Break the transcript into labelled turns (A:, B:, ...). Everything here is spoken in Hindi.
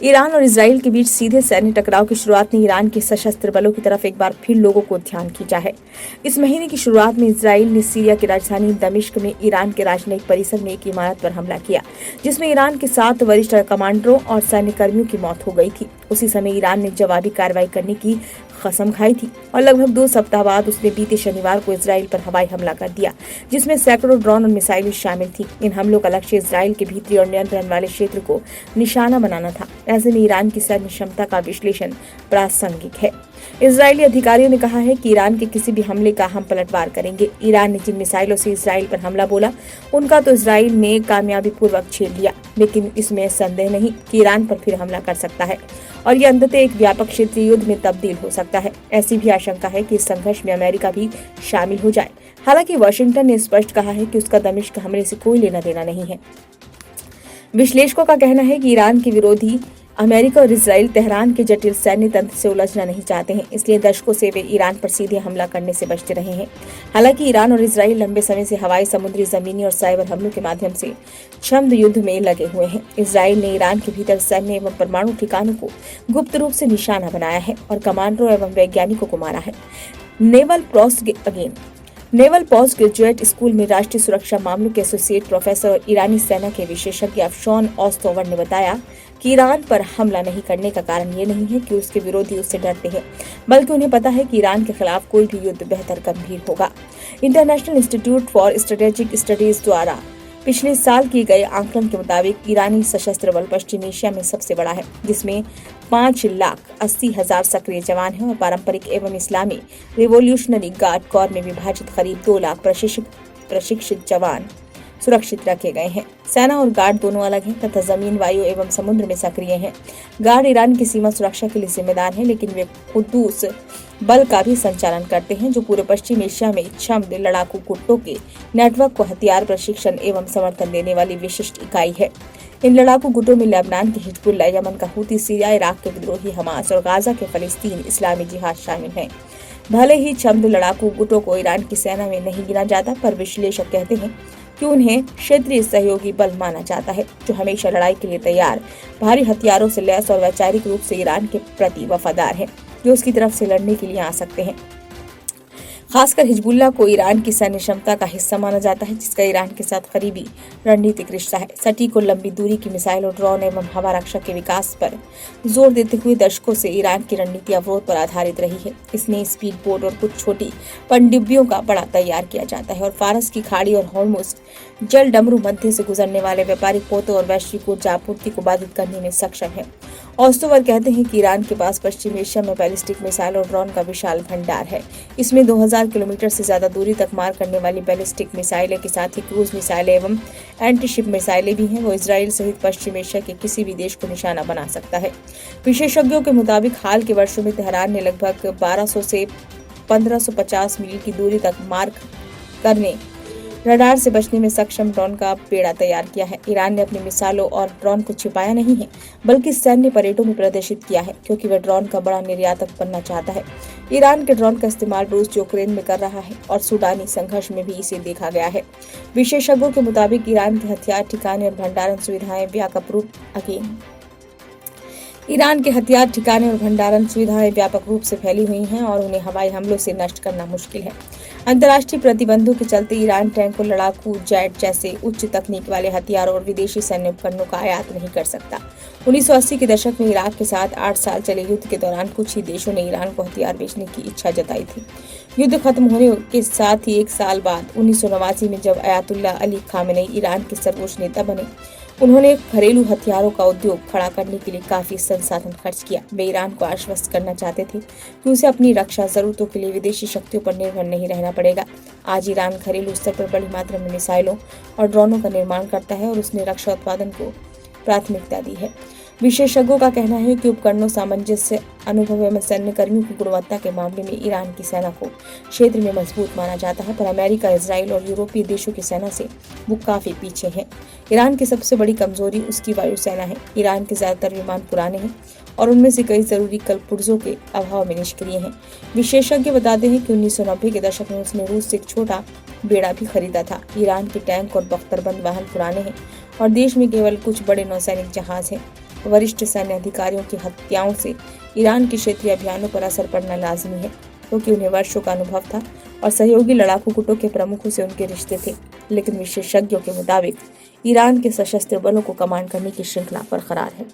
A: ईरान और इजराइल के बीच सीधे सैन्य टकराव की शुरुआत ने ईरान के सशस्त्र बलों की तरफ एक बार फिर लोगों को ध्यान खींचा है। इस महीने की शुरुआत में इजराइल ने सीरिया की राजधानी दमिश्क में ईरान के राजनयिक परिसर में एक इमारत पर हमला किया, जिसमें ईरान के 7 वरिष्ठ कमांडरों और सैन्य कर्मियों की मौत हो गई थी। उसी समय ईरान ने जवाबी कार्रवाई करने की कसम खाई थी और लगभग 2 सप्ताह बाद उसने बीते शनिवार को इजराइल पर हवाई हमला कर दिया, जिसमें सैकड़ों ड्रोन और मिसाइलें शामिल थी। इन हमलों का लक्ष्य इजराइल के भीतरी और नियंत्रण वाले क्षेत्र को निशाना बनाना था। ऐसे में ईरान की सैन्य क्षमता का विश्लेषण प्रासंगिक है। इजरायली अधिकारियों ने कहा है कि ईरान के किसी भी हमले का हम पलटवार करेंगे। ईरान ने जिन मिसाइलों से इजराइल पर हमला बोला, उनका तो इजराइल ने कामयाबी पूर्वक झेल लिया, लेकिन इसमें संदेह नहीं कि ईरान पर फिर हमला कर सकता है और ये अंततः एक व्यापक क्षेत्रीय युद्ध में तब्दील हो सकता है। ऐसी भी आशंका है कि इस संघर्ष में अमेरिका भी शामिल हो जाए। हालांकि वाशिंगटन ने स्पष्ट कहा है कि उसका दमिश्क हमले से कोई लेना देना नहीं है। विश्लेषकों का कहना है कि ईरान के विरोधी अमेरिका और इजराइल तेहरान के जटिल सैन्य तंत्र से उलझना नहीं चाहते हैं, इसलिए दशकों से वे ईरान पर सीधे हमला करने से बचते रहे हैं। हालांकि ईरान और इजराइल लंबे समय से हवाई, समुद्री, जमीनी और साइबर हमलों के माध्यम से छद्म युद्ध में लगे हुए हैं। इजराइल ने ईरान के भीतर सैन्य एवं परमाणु ठिकानों को गुप्त रूप से निशाना बनाया है और कमांडरों एवं वैज्ञानिकों को मारा है। नेवल पोस्ट ग्रेजुएट स्कूल में राष्ट्रीय सुरक्षा मामलों के एसोसिएट प्रोफेसर और ईरानी सेना के विशेषज्ञ अफशौन ओस्तोवर ने बताया कि ईरान पर हमला नहीं करने का कारण ये नहीं है कि उसके विरोधी उससे डरते हैं, बल्कि उन्हें पता है कि ईरान के खिलाफ कोई भी युद्ध बेहतर गंभीर होगा। International institute for strategic studies द्वारा पिछले साल किए गए आंकलन के मुताबिक ईरानी सशस्त्र बल पश्चिम एशिया में सबसे बड़ा है, जिसमें 5,80,000 सक्रिय जवान हैं और पारंपरिक एवं इस्लामी रिवोल्यूशनरी गार्ड कोर में विभाजित करीब 2 लाख प्रशिक्षित जवान सुरक्षित रखे गए हैं। सेना और गार्ड दोनों अलग हैं तथा जमीन, वायु एवं समुद्र में सक्रिय हैं। गार्ड ईरान की सीमा सुरक्षा के लिए जिम्मेदार हैं, लेकिन वे कुद्दूस बल का भी संचालन करते हैं, जो पूरे पश्चिम एशिया में छद्म लड़ाकू गुटों के नेटवर्क को हथियार, प्रशिक्षण एवं समर्थन देने वाली विशिष्ट इकाई है। इन लड़ाकू गुटों में लेबनान के हिजबुल्लाह, यमन का हूती, सीरिया, इराक के विद्रोही हमास और गाजा के फलस्तीन इस्लामी जिहाद शामिल हैं। भले ही छद्म लड़ाकू गुटों को ईरान की सेना में नहीं गिना जाता, पर विश्लेषक कहते हैं कि उन्हें क्षेत्रीय सहयोगी बल माना जाता है, जो हमेशा लड़ाई के लिए तैयार, भारी हथियारों से लैस और वैचारिक रूप से ईरान के प्रति वफादार हैं, जो उसकी तरफ से लड़ने के लिए आ सकते हैं। खासकर हिजबुल्लाह को ईरान की सैन्य क्षमता का हिस्सा माना जाता है, जिसका ईरान के साथ करीबी रणनीतिक रिश्ता है। सटीक और लंबी दूरी की मिसाइल और ड्रोन एवं हवा रक्षा के विकास पर जोर देते हुए दशकों से ईरान की रणनीति अवरोध पर आधारित रही है। इसमें स्पीड बोट और कुछ छोटी पनडुब्बियों का बड़ा तैयार किया जाता है और फारस की खाड़ी और हॉर्मुज जल डमरू मध्य से गुजरने वाले व्यापारिक पोतों और वैश्विक ऊर्जा आपूर्ति को बाधित करने में सक्षम है। ओस्तोवर कहते हैं कि ईरान के पास पश्चिम एशिया में बैलिस्टिक मिसाइल और ड्रोन का विशाल भंडार है। इसमें 2000 किलोमीटर से ज्यादा दूरी तक मार करने वाली बैलिस्टिक मिसाइलें के साथ ही क्रूज मिसाइलें एवं एंटीशिप मिसाइलें भी हैं। वो इजराइल सहित पश्चिम एशिया के किसी भी देश को निशाना बना सकता है। विशेषज्ञों के मुताबिक हाल के वर्षों में तेहरान ने लगभग 1200 से 1550 मील की दूरी तक मार करने, रडार से बचने में सक्षम ड्रोन का बेड़ा तैयार किया है। ईरान ने अपनी मिसाइलों और ड्रोन को छिपाया नहीं है, बल्कि सैन्य परेडों में प्रदर्शित किया है, क्योंकि वह ड्रोन का बड़ा निर्यातक बनना चाहता है। ईरान के ड्रोन का इस्तेमाल रूस यूक्रेन में कर रहा है और सूडानी संघर्ष में भी इसे देखा गया है। विशेषज्ञों के मुताबिक ईरान के हथियार ठिकाने और भंडारण सुविधाएं व्यापक रूप से फैली हुई हैं और उन्हें हवाई हमलों से नष्ट करना मुश्किल है। अंतर्राष्ट्रीय प्रतिबंधों के चलते ईरान टैंकों, लड़ाकू जेट जैसे उच्च तकनीक वाले हथियारों और विदेशी सैन्य उपकरणों का आयात नहीं कर सकता। 1980 के दशक में इराक के साथ 8 साल चले युद्ध के दौरान कुछ ही देशों ने ईरान को हथियार बेचने की इच्छा जताई थी। युद्ध खत्म होने के साथ ही 1 साल बाद 1989 में जब अयातुल्लाह अली खामेनी ईरान के सर्वोच्च नेता बने, उन्होंने घरेलू हथियारों का उद्योग खड़ा करने के लिए काफी संसाधन खर्च किया। वे ईरान को आश्वस्त करना चाहते थे कि उसे अपनी रक्षा जरूरतों के लिए विदेशी शक्तियों पर निर्भर नहीं रहना पड़ेगा। आज ईरान घरेलू स्तर पर बड़ी मात्रा में मिसाइलों और ड्रोनों का निर्माण करता है और उसने रक्षा उत्पादन को प्राथमिकता दी है। विशेषज्ञों का कहना है कि उपकरणों, सामंजस्य, अनुभव एवं सैन्य कर्मियों की गुणवत्ता के मामले में ईरान की सेना को क्षेत्र में मजबूत माना जाता है, पर अमेरिका, इजराइल और यूरोपीय देशों की सेना से वो काफी पीछे हैं। ईरान की सबसे बड़ी कमजोरी उसकी वायुसेना है। ईरान के ज्यादातर विमान पुराने हैं और उनमें से कई जरूरी कलपुर्जों के अभाव में निष्क्रिय हैं। विशेषज्ञ बताते हैं कि 1990 के दशक में उसने रूस से एक छोटा बेड़ा भी खरीदा था। ईरान के टैंक और बख्तरबंद वाहन पुराने हैं और देश में केवल कुछ बड़े नौसैनिक जहाज हैं। वरिष्ठ सैन्य अधिकारियों की हत्याओं से ईरान के क्षेत्रीय अभियानों पर असर पड़ना लाजमी है, क्योंकि उन्हें वर्षों का अनुभव था और सहयोगी लड़ाकू गुटों के प्रमुखों से उनके रिश्ते थे। लेकिन विशेषज्ञों के मुताबिक ईरान के सशस्त्र बलों को कमांड करने की श्रृंखला बरकरार है।